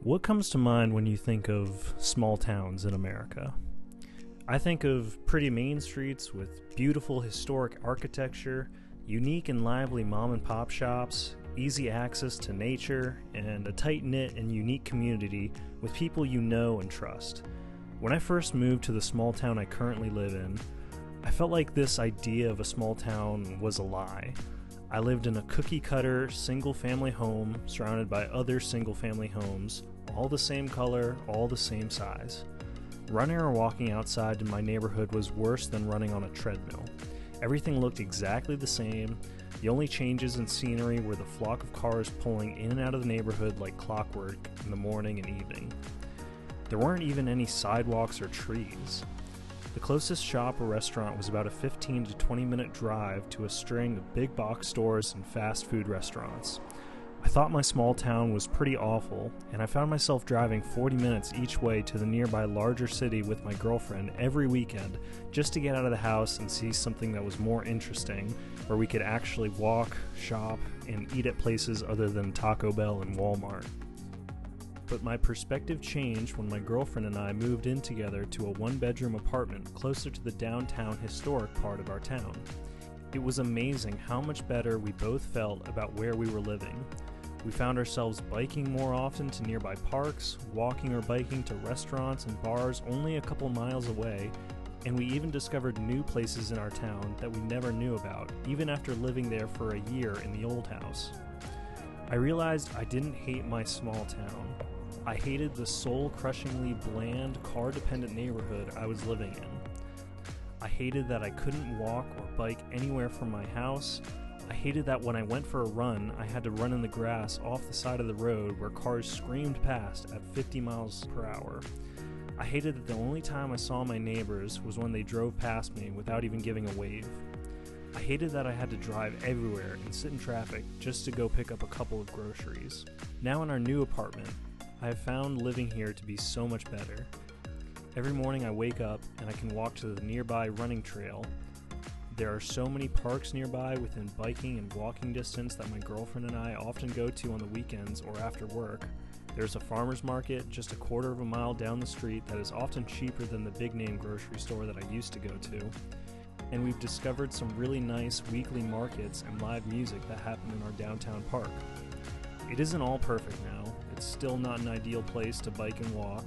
What comes to mind when you think of small towns in America? I think of pretty main streets with beautiful historic architecture, unique and lively mom and pop shops, easy access to nature, and a tight-knit and unique community with people you know and trust. When I first moved to the small town I currently live in, I felt like this idea of a small town was a lie. I lived in a cookie-cutter, single-family home surrounded by other single-family homes, all the same color, all the same size. Running or walking outside in my neighborhood was worse than running on a treadmill. Everything looked exactly the same. The only changes in scenery were the flock of cars pulling in and out of the neighborhood like clockwork in the morning and evening. There weren't even any sidewalks or trees. The closest shop or restaurant was about a 15 to 20 minute drive to a string of big box stores and fast food restaurants. I thought my small town was pretty awful, and I found myself driving 40 minutes each way to the nearby larger city with my girlfriend every weekend just to get out of the house and see something that was more interesting, where we could actually walk, shop, and eat at places other than Taco Bell and Walmart. But my perspective changed when my girlfriend and I moved in together to a one-bedroom apartment closer to the downtown historic part of our town. It was amazing how much better we both felt about where we were living. We found ourselves biking more often to nearby parks, walking or biking to restaurants and bars only a couple miles away, and we even discovered new places in our town that we never knew about, even after living there for a year in the old house. I realized I didn't hate my small town. I hated the soul-crushingly bland, car-dependent neighborhood I was living in. I hated that I couldn't walk or bike anywhere from my house. I hated that when I went for a run, I had to run in the grass off the side of the road where cars screamed past at 50 miles per hour. I hated that the only time I saw my neighbors was when they drove past me without even giving a wave. I hated that I had to drive everywhere and sit in traffic just to go pick up a couple of groceries. Now in our new apartment, I have found living here to be so much better. Every morning I wake up and I can walk to the nearby running trail. There are so many parks nearby within biking and walking distance that my girlfriend and I often go to on the weekends or after work. There's a farmer's market just a quarter of a mile down the street that is often cheaper than the big-name grocery store that I used to go to. And we've discovered some really nice weekly markets and live music that happen in our downtown park. It isn't all perfect now. It's still not an ideal place to bike and walk.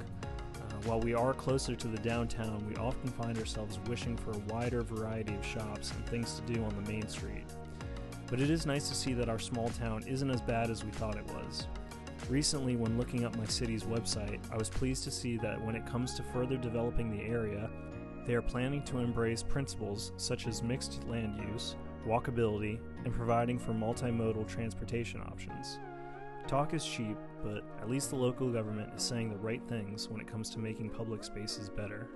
While we are closer to the downtown, we often find ourselves wishing for a wider variety of shops and things to do on the main street. But it is nice to see that our small town isn't as bad as we thought it was. Recently, when looking up my city's website, I was pleased to see that when it comes to further developing the area, they are planning to embrace principles such as mixed land use, walkability, and providing for multimodal transportation options. Talk is cheap, but at least the local government is saying the right things when it comes to making public spaces better.